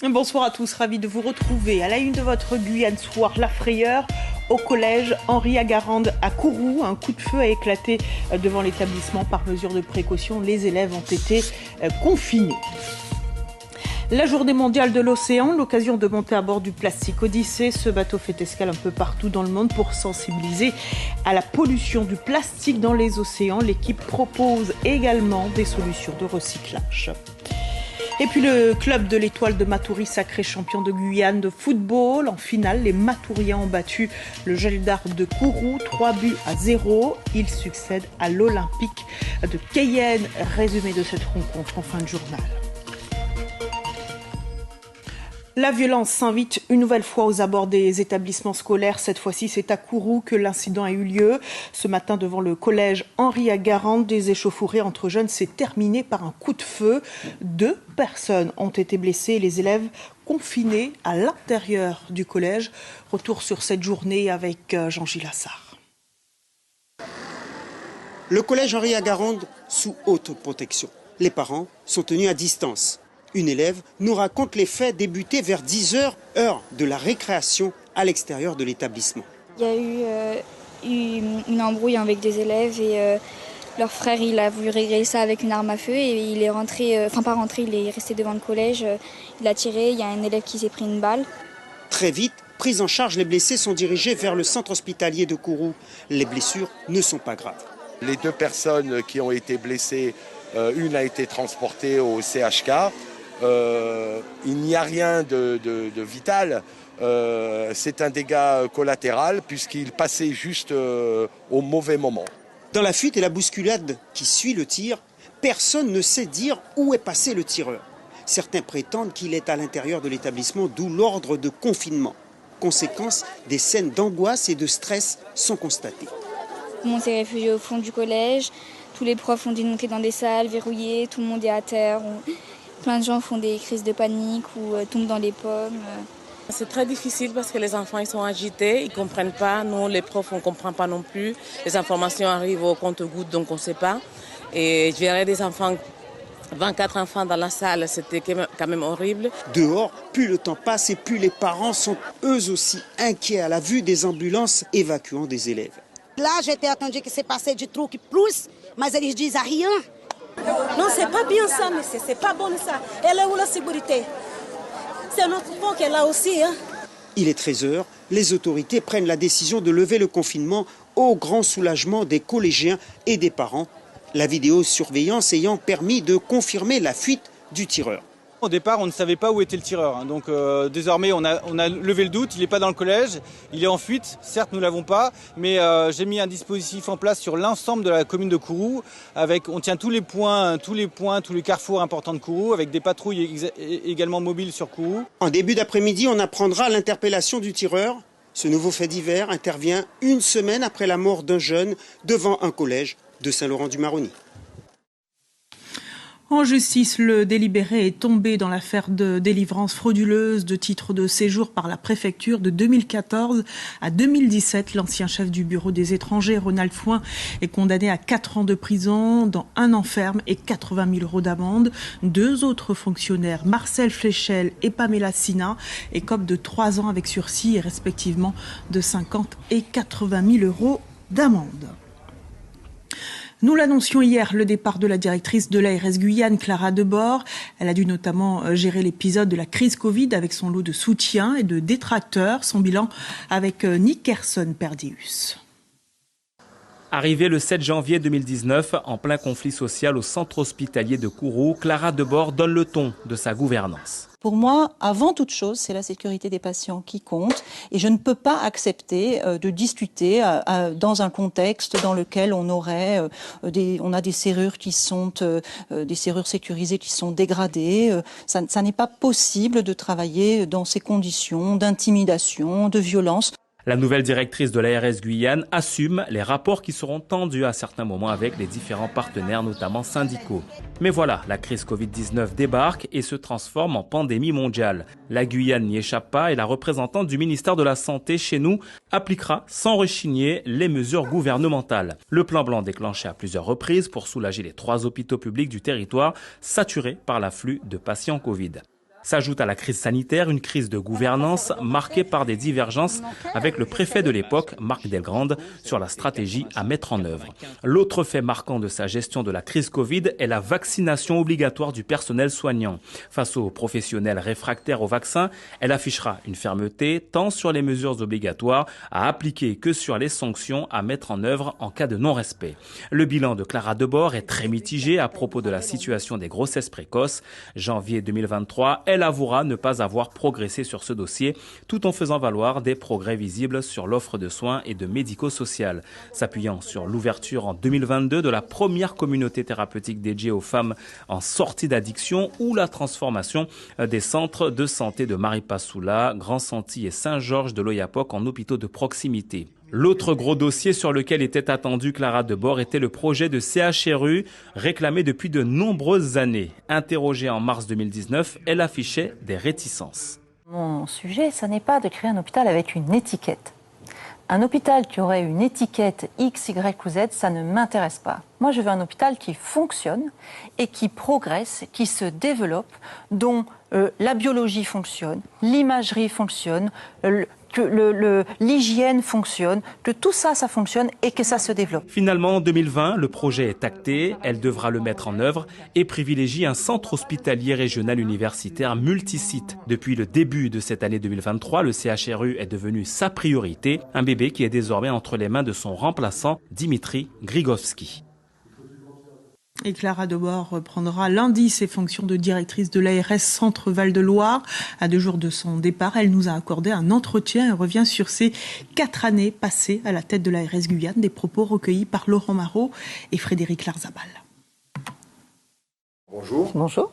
Bonsoir à tous, ravi de vous retrouver à la une de votre Guyane Soir, la frayeur au collège Henri Agarande à Kourou. Un coup de feu a éclaté devant l'établissement. Par mesure de précaution, les élèves ont été confinés. La journée mondiale de l'océan, l'occasion de monter à bord du Plastic Odyssée. Ce bateau fait escale un peu partout dans le monde pour sensibiliser à la pollution du plastique dans les océans. L'équipe propose également des solutions de recyclage. Et puis le club de l'Étoile de Matoury, sacré champion de Guyane de football. En finale, les Matouriens ont battu le Gel d'Arc de Kourou, 3-0. Ils succèdent à l'Olympique de Cayenne. Résumé de cette rencontre en fin de journal. La violence s'invite une nouvelle fois aux abords des établissements scolaires. Cette fois-ci, c'est à Kourou que l'incident a eu lieu. Ce matin, devant le collège Henri Agarande, des échauffourées entre jeunes s'est terminé par un coup de feu. 2 personnes ont été blessées. Les élèves confinés à l'intérieur du collège. Retour sur cette journée avec Jean-Gilles Assard. Le collège Henri Agarande sous haute protection. Les parents sont tenus à distance. Une élève nous raconte les faits débutés vers 10h, heure de la récréation à l'extérieur de l'établissement. Il y a eu une embrouille avec des élèves et leur frère il a voulu régler ça avec une arme à feu et il est rentré, il est resté devant le collège, il a tiré, il y a un élève qui s'est pris une balle. Très vite, prise en charge, les blessés sont dirigés vers le centre hospitalier de Kourou. Les blessures ne sont pas graves. Les 2 personnes qui ont été blessées, une a été transportée au CHK. Il n'y a rien de vital, c'est un dégât collatéral puisqu'il passait juste au mauvais moment. Dans la fuite et la bousculade qui suit le tir, personne ne sait dire où est passé le tireur. Certains prétendent qu'il est à l'intérieur de l'établissement, d'où l'ordre de confinement. Conséquence, des scènes d'angoisse et de stress sont constatées. Tout le monde s'est réfugié au fond du collège, tous les profs ont dû monter dans des salles verrouillées, tout le monde est à terre. Plein de gens font des crises de panique ou tombent dans les pommes. C'est très difficile parce que les enfants ils sont agités, ils ne comprennent pas. Nous, les profs, on ne comprend pas non plus. Les informations arrivent au compte-gouttes, donc on ne sait pas. Et je verrais des enfants, 24 enfants dans la salle, c'était quand même horrible. Dehors, plus le temps passe et plus les parents sont eux aussi inquiets à la vue des ambulances évacuant des élèves. Là, j'étais attendu que c'est passé du truc plus, mais ils disent rien. Non, c'est pas bien ça, mais c'est pas bon ça. Elle est où la sécurité? C'est notre enfant qui est là aussi. Hein? Il est 13h, les autorités prennent la décision de lever le confinement au grand soulagement des collégiens et des parents. La vidéosurveillance ayant permis de confirmer la fuite du tireur. Au départ, on ne savait pas où était le tireur. Donc désormais, on a levé le doute. Il n'est pas dans le collège. Il est en fuite. Certes, nous ne l'avons pas. Mais j'ai mis un dispositif en place sur l'ensemble de la commune de Kourou. On tient tous les points, tous les carrefours importants de Kourou, avec des patrouilles également mobiles sur Kourou. En début d'après-midi, on apprendra l'interpellation du tireur. Ce nouveau fait divers intervient une semaine après la mort d'un jeune devant un collège de Saint-Laurent-du-Maroni. En justice, le délibéré est tombé dans l'affaire de délivrance frauduleuse de titres de séjour par la préfecture de 2014 à 2017. L'ancien chef du bureau des étrangers, Ronald Fouin, est condamné à 4 ans de prison, dont 1 an ferme et 80 000 euros d'amende. 2 autres fonctionnaires, Marcel Fléchel et Pamela Sina, écopent de 3 ans avec sursis et respectivement de 50 et 80 000 euros d'amende. Nous l'annoncions hier, le départ de la directrice de l'ARS Guyane, Clara Debord. Elle a dû notamment gérer l'épisode de la crise Covid avec son lot de soutien et de détracteurs. Son bilan avec Nickerson Perdius. Arrivée le 7 janvier 2019, en plein conflit social au centre hospitalier de Kourou, Clara Debord donne le ton de sa gouvernance. Pour moi, avant toute chose, c'est la sécurité des patients qui compte et je ne peux pas accepter de discuter dans un contexte dans lequel on a des serrures qui sont des serrures sécurisées qui sont dégradées. Ça n'est pas possible de travailler dans ces conditions d'intimidation, de violence. La nouvelle directrice de l'ARS Guyane assume les rapports qui seront tendus à certains moments avec les différents partenaires, notamment syndicaux. Mais voilà, la crise Covid-19 débarque et se transforme en pandémie mondiale. La Guyane n'y échappe pas et la représentante du ministère de la Santé chez nous appliquera sans rechigner les mesures gouvernementales. Le plan blanc déclenché à plusieurs reprises pour soulager les 3 hôpitaux publics du territoire saturés par l'afflux de patients Covid. S'ajoute à la crise sanitaire une crise de gouvernance marquée par des divergences avec le préfet de l'époque, Marc Delgrande, sur la stratégie à mettre en œuvre. L'autre fait marquant de sa gestion de la crise Covid est la vaccination obligatoire du personnel soignant. Face aux professionnels réfractaires au vaccin, elle affichera une fermeté tant sur les mesures obligatoires à appliquer que sur les sanctions à mettre en œuvre en cas de non-respect. Le bilan de Clara Debord est très mitigé à propos de la situation des grossesses précoces. Janvier 2023, elle avouera ne pas avoir progressé sur ce dossier, tout en faisant valoir des progrès visibles sur l'offre de soins et de médico-social. S'appuyant sur l'ouverture en 2022 de la première communauté thérapeutique dédiée aux femmes en sortie d'addiction ou la transformation des centres de santé de Maripasoula, Grand-Santi et Saint-Georges de l'Oyapock en hôpitaux de proximité. L'autre gros dossier sur lequel était attendue Clara Debord était le projet de CHRU, réclamé depuis de nombreuses années. Interrogée en mars 2019, elle affichait des réticences. Mon sujet, ce n'est pas de créer un hôpital avec une étiquette. Un hôpital qui aurait une étiquette X, Y ou Z, ça ne m'intéresse pas. Moi, je veux un hôpital qui fonctionne et qui progresse, qui se développe, dont la biologie fonctionne, l'imagerie fonctionne, que l'hygiène fonctionne, que tout ça, ça fonctionne et que ça se développe. Finalement, en 2020, le projet est acté, elle devra le mettre en œuvre et privilégie un centre hospitalier régional universitaire multisite. Depuis le début de cette année 2023, le CHRU est devenu sa priorité, un bébé qui est désormais entre les mains de son remplaçant, Dimitri Grigovski. Et Clara Debord reprendra lundi ses fonctions de directrice de l'ARS Centre Val-de-Loire. À 2 jours de son départ, elle nous a accordé un entretien et revient sur ses 4 années passées à la tête de l'ARS Guyane, des propos recueillis par Laurent Marot et Frédéric Larzabal. Bonjour. Bonjour.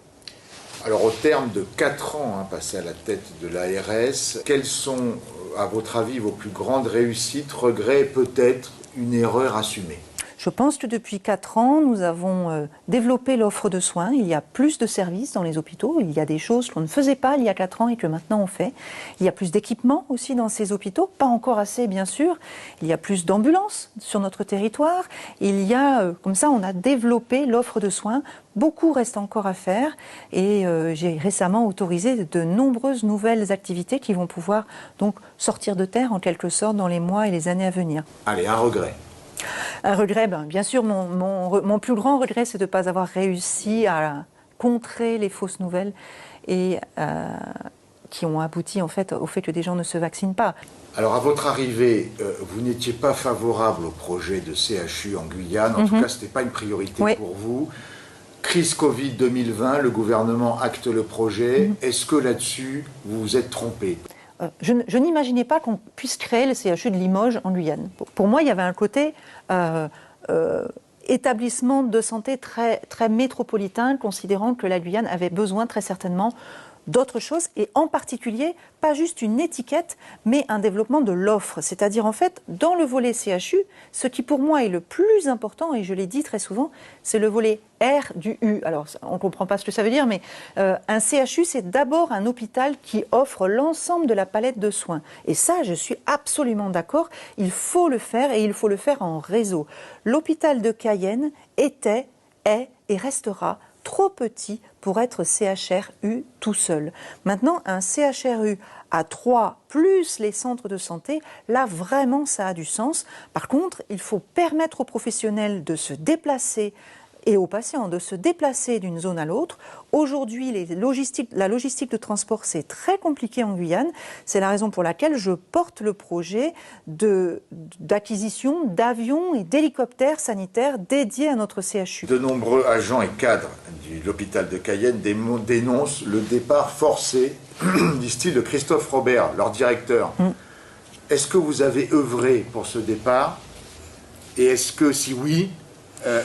Alors au terme de 4 ans passés à la tête de l'ARS, quelles sont, à votre avis, vos plus grandes réussites, regrets, peut-être une erreur assumée ? Je pense que depuis 4 ans, nous avons développé l'offre de soins. Il y a plus de services dans les hôpitaux. Il y a des choses qu'on ne faisait pas il y a 4 ans et que maintenant on fait. Il y a plus d'équipements aussi dans ces hôpitaux. Pas encore assez, bien sûr. Il y a plus d'ambulances sur notre territoire. Il y a, comme ça, on a développé l'offre de soins. Beaucoup reste encore à faire et j'ai récemment autorisé de nombreuses nouvelles activités qui vont pouvoir donc sortir de terre en quelque sorte dans les mois et les années à venir. Allez, un regret. Un regret, bien sûr, mon plus grand regret, c'est de ne pas avoir réussi à contrer les fausses nouvelles et qui ont abouti en fait au fait que des gens ne se vaccinent pas. Alors à votre arrivée, vous n'étiez pas favorable au projet de CHU en Guyane, en tout cas ce n'était pas une priorité pour vous. Crise Covid 2020, le gouvernement acte le projet. Est-ce que là-dessus, vous vous êtes trompé ? Je n'imaginais pas qu'on puisse créer le CHU de Limoges en Guyane. Pour moi, il y avait un côté établissement de santé très, très métropolitain, considérant que la Guyane avait besoin très certainement d'autres choses, et en particulier, pas juste une étiquette, mais un développement de l'offre. C'est-à-dire, en fait, dans le volet CHU, ce qui pour moi est le plus important, et je l'ai dit très souvent, c'est le volet R du U. Alors, on ne comprend pas ce que ça veut dire, mais un CHU, c'est d'abord un hôpital qui offre l'ensemble de la palette de soins. Et ça, je suis absolument d'accord, il faut le faire, et il faut le faire en réseau. L'hôpital de Cayenne était, est et restera trop petit pour être CHRU tout seul. Maintenant, un CHRU à 3 plus les centres de santé, là vraiment ça a du sens. Par contre, il faut permettre aux professionnels de se déplacer et aux patients de se déplacer d'une zone à l'autre. Aujourd'hui, la logistique de transport, c'est très compliqué en Guyane. C'est la raison pour laquelle je porte le projet d'acquisition d'avions et d'hélicoptères sanitaires dédiés à notre CHU. De nombreux agents et cadres de l'hôpital de Cayenne dénoncent le départ forcé, disent-ils, de Christophe Robert, leur directeur. Est-ce que vous avez œuvré pour ce départ ? Et est-ce que, si oui,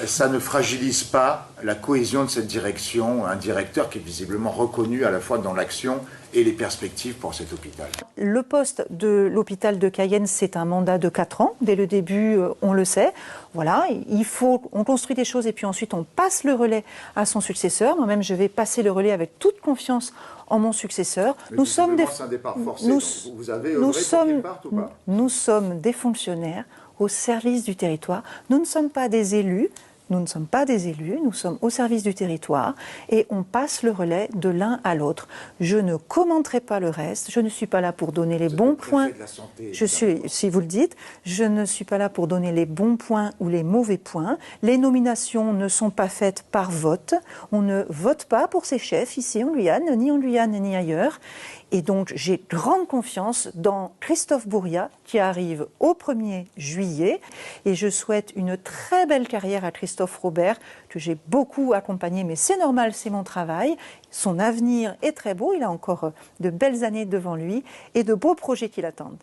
ça ne fragilise pas la cohésion de cette direction, un directeur qui est visiblement reconnu à la fois dans l'action et les perspectives pour cet hôpital? Le poste de l'hôpital de Cayenne, c'est un mandat de 4 ans. Dès le début, on le sait. Voilà, on construit des choses et puis ensuite on passe le relais à son successeur. Moi-même, je vais passer le relais avec toute confiance en mon successeur. Nous sommes des fonctionnaires au service du territoire. Nous ne sommes pas des élus, Nous ne sommes pas des élus, nous sommes au service du territoire et on passe le relais de l'un à l'autre. Je ne commenterai pas le reste, je ne suis pas là pour donner les bons points. Si vous le dites, je ne suis pas là pour donner les bons points ou les mauvais points. Les nominations ne sont pas faites par vote. On ne vote pas pour ses chefs ici en Guyane, ni ailleurs. Et donc, j'ai grande confiance dans Christophe Bourriat qui arrive au 1er juillet. Et je souhaite une très belle carrière à Christophe Robert, que j'ai beaucoup accompagné, mais c'est normal, c'est mon travail. Son avenir est très beau, il a encore de belles années devant lui et de beaux projets qui l'attendent.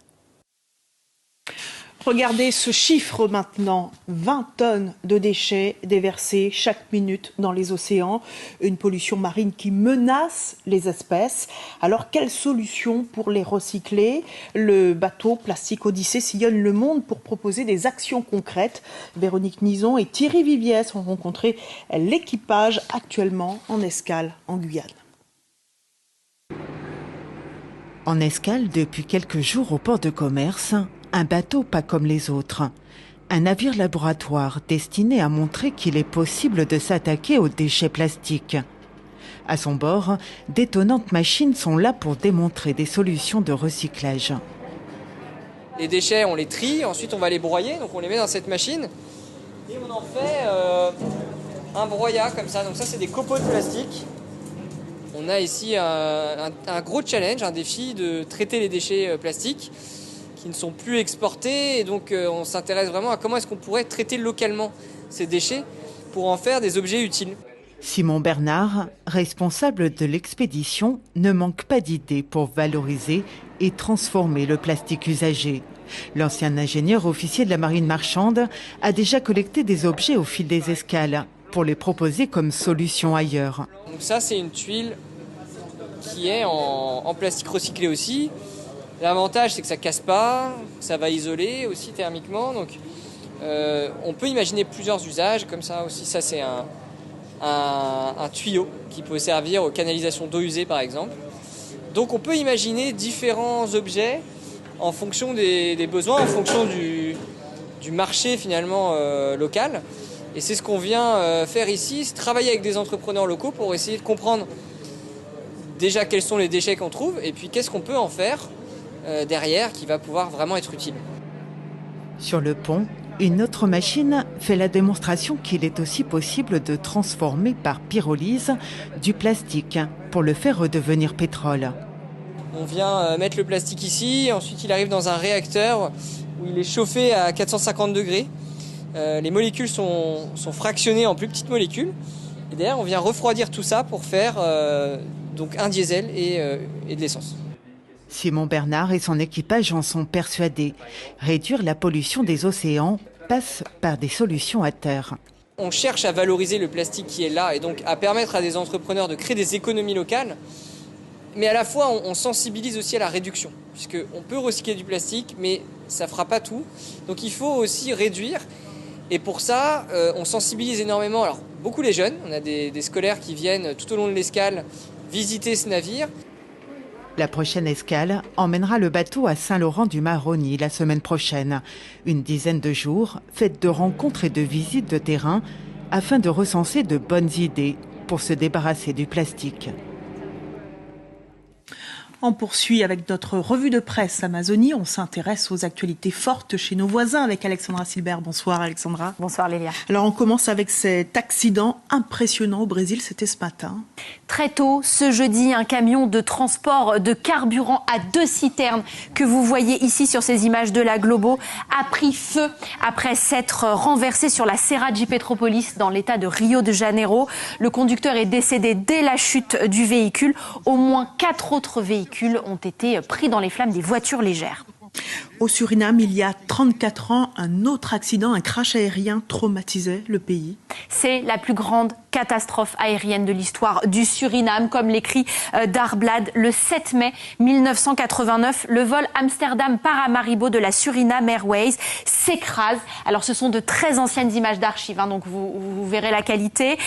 Regardez ce chiffre maintenant, 20 tonnes de déchets déversés chaque minute dans les océans, une pollution marine qui menace les espèces. Alors quelle solution pour les recycler? Le bateau Plastique Odyssée sillonne le monde pour proposer des actions concrètes. Véronique Nison et Thierry Viviès ont rencontré l'équipage actuellement en escale en Guyane. En escale depuis quelques jours au port de commerce, un bateau pas comme les autres. Un navire laboratoire destiné à montrer qu'il est possible de s'attaquer aux déchets plastiques. À son bord, d'étonnantes machines sont là pour démontrer des solutions de recyclage. Les déchets, on les trie, ensuite on va les broyer, donc on les met dans cette machine et on en fait un broyat comme ça. Donc ça, c'est des copeaux de plastique. On a ici un gros challenge, un défi de traiter les déchets plastiques qui ne sont plus exportés. Et donc on s'intéresse vraiment à comment est-ce qu'on pourrait traiter localement ces déchets pour en faire des objets utiles. Simon Bernard, responsable de l'expédition, ne manque pas d'idées pour valoriser et transformer le plastique usagé. L'ancien ingénieur officier de la marine marchande a déjà collecté des objets au fil des escales pour les proposer comme solution ailleurs. Donc ça, c'est une tuile qui est en plastique recyclé aussi. L'avantage, c'est que ça casse pas, ça va isoler aussi thermiquement. Donc, on peut imaginer plusieurs usages comme ça aussi. Ça, c'est un tuyau qui peut servir aux canalisations d'eau usée, par exemple. Donc, on peut imaginer différents objets en fonction des besoins, en fonction du marché finalement local. Et c'est ce qu'on vient faire ici, c'est travailler avec des entrepreneurs locaux pour essayer de comprendre déjà quels sont les déchets qu'on trouve et puis qu'est-ce qu'on peut en faire derrière qui va pouvoir vraiment être utile. Sur le pont, une autre machine fait la démonstration qu'il est aussi possible de transformer par pyrolyse du plastique pour le faire redevenir pétrole. On vient mettre le plastique ici, ensuite il arrive dans un réacteur où il est chauffé à 450 degrés. Les molécules sont fractionnées en plus petites molécules. Et derrière, on vient refroidir tout ça pour faire donc un diesel et de l'essence. Simon Bernard et son équipage en sont persuadés. Réduire la pollution des océans passe par des solutions à terre. On cherche à valoriser le plastique qui est là et donc à permettre à des entrepreneurs de créer des économies locales. Mais à la fois, on sensibilise aussi à la réduction, puisqu'on peut recycler du plastique, mais ça ne fera pas tout. Donc il faut aussi réduire. Et pour ça, on sensibilise énormément. Alors, beaucoup les jeunes, on a des scolaires qui viennent tout au long de l'escale visiter ce navire. La prochaine escale emmènera le bateau à Saint-Laurent-du-Maroni la semaine prochaine. Une dizaine de jours, faite de rencontres et de visites de terrain, afin de recenser de bonnes idées pour se débarrasser du plastique. On poursuit avec notre revue de presse Amazonie. On s'intéresse aux actualités fortes chez nos voisins avec Alexandra Silbert. Bonsoir Alexandra. Bonsoir Lélia. Alors on commence avec cet accident impressionnant au Brésil, c'était ce matin. Très tôt, ce jeudi, un camion de transport de carburant à 2 citernes que vous voyez ici sur ces images de la Globo a pris feu après s'être renversé sur la Serra de Petrópolis dans l'état de Rio de Janeiro. Le conducteur est décédé dès la chute du véhicule. Au moins 4 autres véhicules ont été pris dans les flammes des voitures légères. Au Suriname, il y a 34 ans, un autre accident, un crash aérien traumatisait le pays. C'est la plus grande catastrophe aérienne de l'histoire du Suriname, comme l'écrit Dagblad le 7 mai 1989. Le vol Amsterdam-Paramaribo de la Suriname Airways s'écrase. Alors ce sont de très anciennes images d'archives, donc vous verrez la qualité.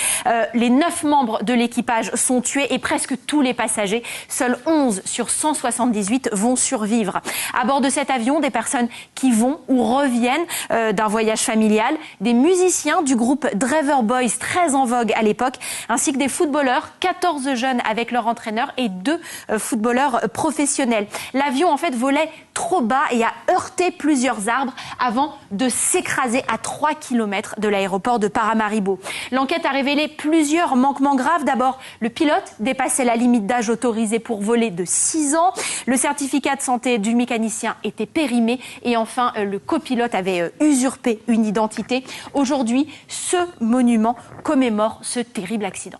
Les 9 membres de l'équipage sont tués et presque tous les passagers, seuls 11 sur 178 vont survivre. À bord de cet avion, des personnes qui vont ou reviennent d'un voyage familial, des musiciens du groupe Driver Boys, très en vogue à l'époque, ainsi que des footballeurs, 14 jeunes avec leur entraîneur et 2 footballeurs professionnels. L'avion en fait volait trop bas et a heurté plusieurs arbres avant de s'écraser à 3 km de l'aéroport de Paramaribo. L'enquête a révélé plusieurs manquements graves. D'abord, le pilote dépassait la limite d'âge autorisée pour voler de 6 ans. Le certificat de santé du mécanicien était périmé. Et enfin, le copilote avait usurpé une identité. Aujourd'hui, ce monument commémore ce terrible accident.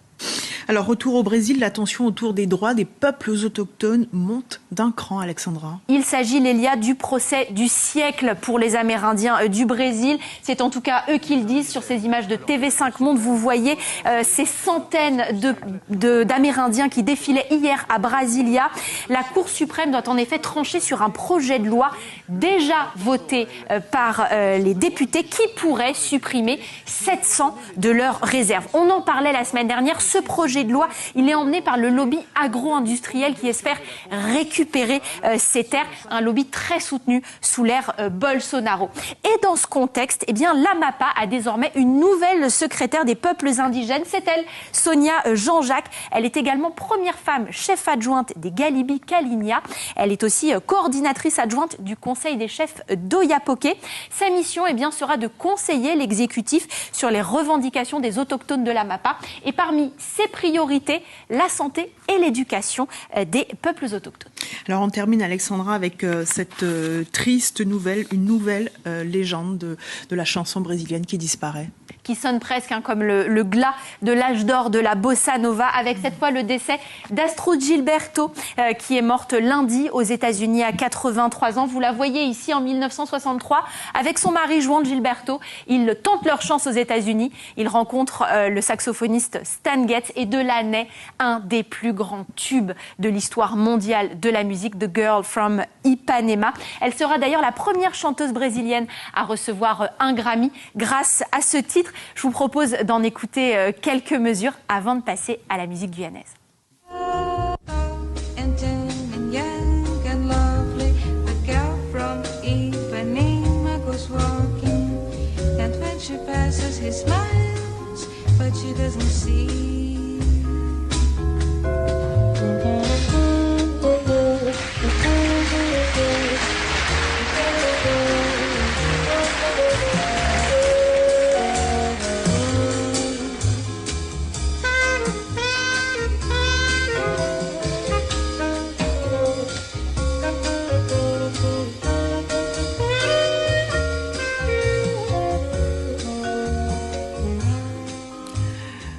Alors, retour au Brésil, la tension autour des droits des peuples autochtones monte d'un cran, Alexandra. Il s'agit, Lélia, du procès du siècle pour les Amérindiens du Brésil. C'est en tout cas eux qui le disent. Sur ces images de TV5 Monde, vous voyez ces centaines d'Amérindiens qui défilaient hier à Brasilia. La Cour suprême doit en effet trancher sur un projet de loi déjà voté par les députés qui pourrait supprimer 700 de leurs réserves. On en parlait la semaine dernière. Ce projet de loi, il est emmené par le lobby agro-industriel qui espère récupérer ces terres, un lobby très soutenu sous l'ère Bolsonaro. Et dans ce contexte, eh bien, l'AMAPA a désormais une nouvelle secrétaire des peuples indigènes. C'est elle, Sonia Jean-Jacques. Elle est également première femme chef adjointe des Galibi-Kalinia. Elle est aussi coordinatrice adjointe du Conseil des chefs d'Oyapoké. Sa mission, eh bien, sera de conseiller l'exécutif sur les revendications des autochtones de l'AMAPA. Et parmi ses priorités, la santé et l'éducation des peuples autochtones. Alors on termine, Alexandra, avec cette triste nouvelle, une nouvelle légende de la chanson brésilienne qui disparaît. Qui sonne presque comme le glas de l'âge d'or de la bossa nova, avec cette fois le décès d'Astrud Gilberto, qui est morte lundi aux États-Unis à 83 ans. Vous la voyez ici en 1963, avec son mari Juan Gilberto. Ils tentent leur chance aux États-Unis. Ils rencontrent le saxophoniste Stan Getz et de là naît un des plus grands tubes de l'histoire mondiale de la musique, The Girl from Ipanema. Elle sera d'ailleurs la première chanteuse brésilienne à recevoir un Grammy grâce à ce titre. Je vous propose d'en écouter quelques mesures avant de passer à la musique guyanaise.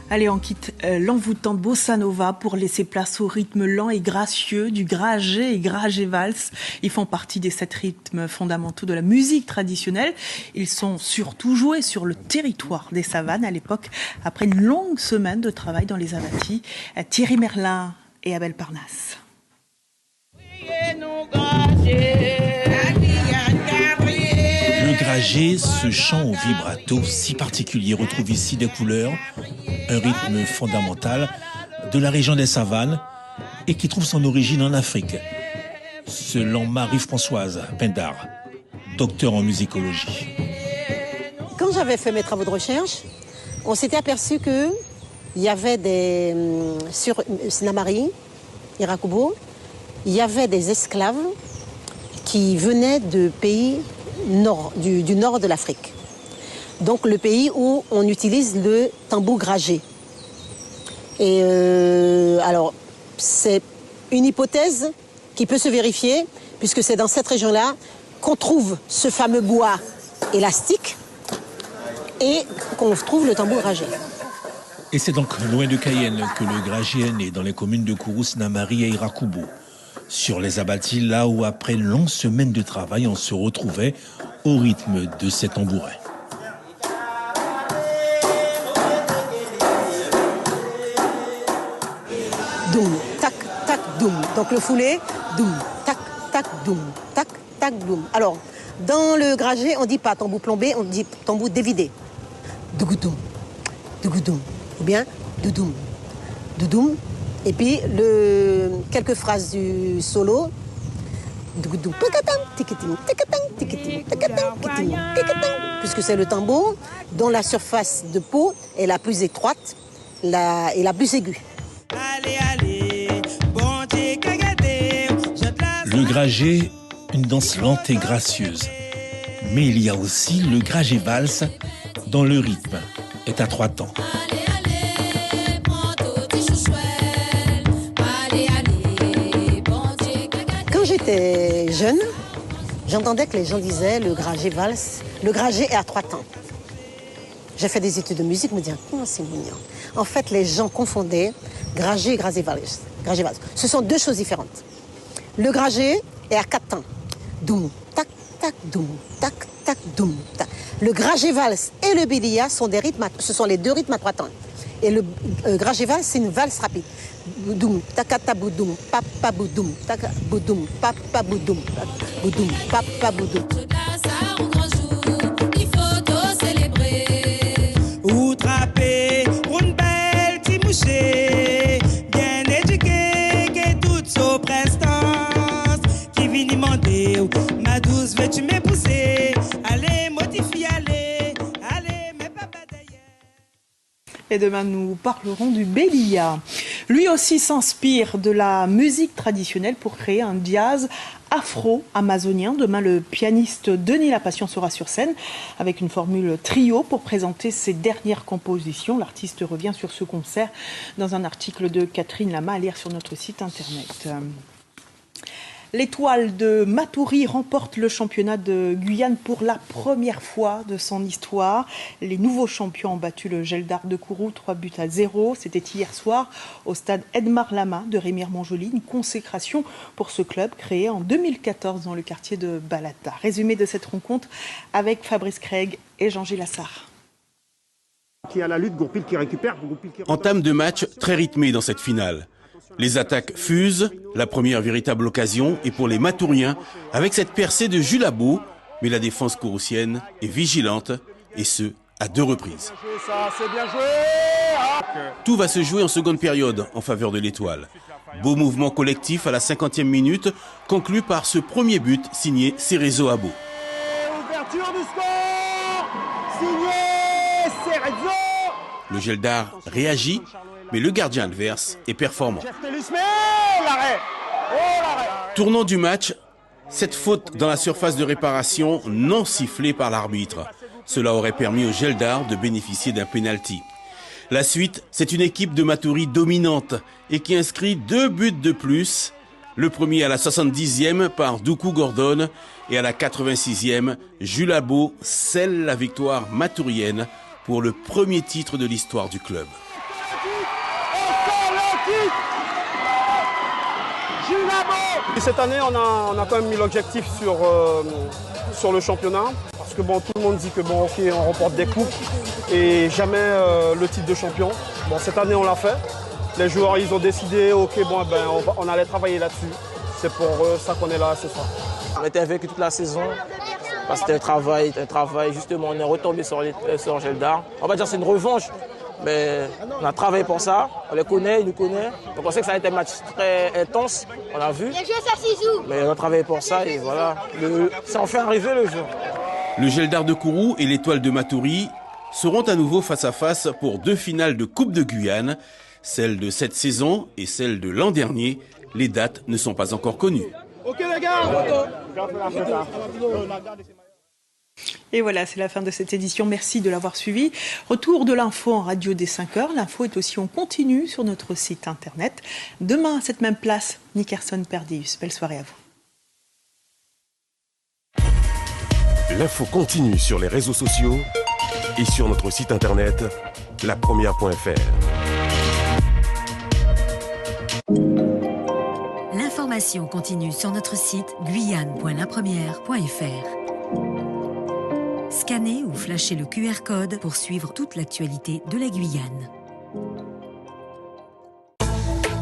Allez, on quitte l'envoûtante bossa nova pour laisser place au rythme lent et gracieux du gragé et gragé valse. Ils font partie des 7 rythmes fondamentaux de la musique traditionnelle. Ils sont surtout joués sur le territoire des savanes à l'époque, après une longue semaine de travail dans les abatis. Thierry Merlin et Abel Parnasse. Le gragé, ce chant au vibrato si particulier, retrouve ici des couleurs, un rythme fondamental de la région des savanes et qui trouve son origine en Afrique. Selon Marie-Françoise Pindar, docteur en musicologie. Quand j'avais fait mes travaux de recherche, on s'était aperçu qu'il y avait sur Sinamari, Irakubo, il y avait des esclaves qui venaient de pays du nord de l'Afrique. Donc le pays où on utilise le tambour gragé. Et alors, c'est une hypothèse qui peut se vérifier, puisque c'est dans cette région-là qu'on trouve ce fameux bois élastique et qu'on trouve le tambour gragé. Et c'est donc loin de Cayenne que le gragé est né, dans les communes de Kourou, Sinamari et Irakubo. Sur les abatis, là où après une longue semaine de travail, on se retrouvait au rythme de ces tambourins. Doum, tac, tac, doum. Donc le foulé, doum, tac, tac, doum, tac, tac, doum. Alors, dans le gragé, on dit pas tambour plombé, on dit tambour dévidé. Dougoudoum, dougoudoum. Ou bien doudoum, doudoum. Et puis, quelques phrases du solo. puisque c'est le tambour dont la surface de peau est la plus étroite et la plus aiguë. Le gragé, une danse lente et gracieuse. Mais il y a aussi le gragé valse, dont le rythme est à 3 temps. Quand j'étais jeune, j'entendais que les gens disaient le gragé valse, le gragé est à 3 temps. J'ai fait des études de musique, me disant, oh, c'est mignon. En fait, les gens confondaient gragé et gragé valse. Ce sont 2 choses différentes. Le gragé est à 4 temps. Doum, tac, tac, doum, tac, tac, doum, tac. Le gragé valse et le bélia sont des rythmes, ce sont les 2 rythmes à 3 temps. Et le gragé valse, c'est une valse rapide. Boudoum, takata boudoum, papa boudoum, taka boudoum, papa boudoum, boudoum, papa boudoum. Il faut célébrer. Outrapé, une belle timouché, bien éduqué, que toute sa prestance, qui vient demander, ma douce, veux-tu m'épouser? Allez, motifie, allez, mais papa d'ailleurs. Et demain, nous parlerons du bélia. Lui aussi s'inspire de la musique traditionnelle pour créer un jazz afro-amazonien. Demain, le pianiste Denis Lapassion sera sur scène avec une formule trio pour présenter ses dernières compositions. L'artiste revient sur ce concert dans un article de Catherine Lama à lire sur notre site internet. L'étoile de Matoury remporte le championnat de Guyane pour la première fois de son histoire. Les nouveaux champions ont battu le Geldar de Kourou 3-0. C'était hier soir au stade Edmar Lama de Remire-Montjoly. Une consécration pour ce club créé en 2014 dans le quartier de Balata. Résumé de cette rencontre avec Fabrice Craig et Jean-Gilles Lassard. Qui a la lutte, Gourpil qui récupère. Entame de match très rythmé dans cette finale. Les attaques fusent, la première véritable occasion est pour les Matouriens avec cette percée de Jules Labo, mais la défense kouroussienne est vigilante et ce, à 2 reprises. Tout va se jouer en seconde période en faveur de l'étoile. Beau mouvement collectif à la 50e minute, conclu par ce premier but signé Cerezo Abo. Ouverture du score, signé Cerezo. Le Geldar réagit, mais le gardien adverse est performant. Tournant du match, cette faute dans la surface de réparation non sifflée par l'arbitre. Cela aurait permis au Geldar de bénéficier d'un pénalty. La suite, c'est une équipe de Matoury dominante et qui inscrit 2 buts de plus. Le premier à la 70e par Doukou Gordon et à la 86e, Jules Labo scelle la victoire matourienne pour le premier titre de l'histoire du club. Et cette année, on a quand même mis l'objectif sur le championnat. Parce que bon, tout le monde dit que bon, ok, on remporte des coupes et jamais le titre de champion. Bon, cette année, on l'a fait. Les joueurs, ils ont décidé, ok, bon, ben, on allait travailler là-dessus. C'est pour ça qu'on est là ce soir. On était avec toute la saison. Parce que c'était un travail, justement, on est retombé sur Geldar. On va dire que c'est une revanche. Mais on a travaillé pour ça, on les connaît, ils nous connaissent. Donc on sait que ça a été un match très intense, on a vu. Mais on a travaillé pour ça et voilà, ça en fait arriver le jour. Le Geldar de Kourou et l'étoile de Matoury seront à nouveau face à face pour 2 finales de Coupe de Guyane. Celle de cette saison et celle de l'an dernier. Les dates ne sont pas encore connues. Ok les gars. Et voilà, c'est la fin de cette édition. Merci de l'avoir suivi. Retour de l'info en radio dès 5h. L'info est aussi en continu sur notre site internet. Demain, à cette même place, Nickerson Perdius. Belle soirée à vous. L'info continue sur les réseaux sociaux et sur notre site internet, lapremière.fr. L'information continue sur notre site guyane.lapremière.fr. Scannez ou flashez le QR code pour suivre toute l'actualité de la Guyane.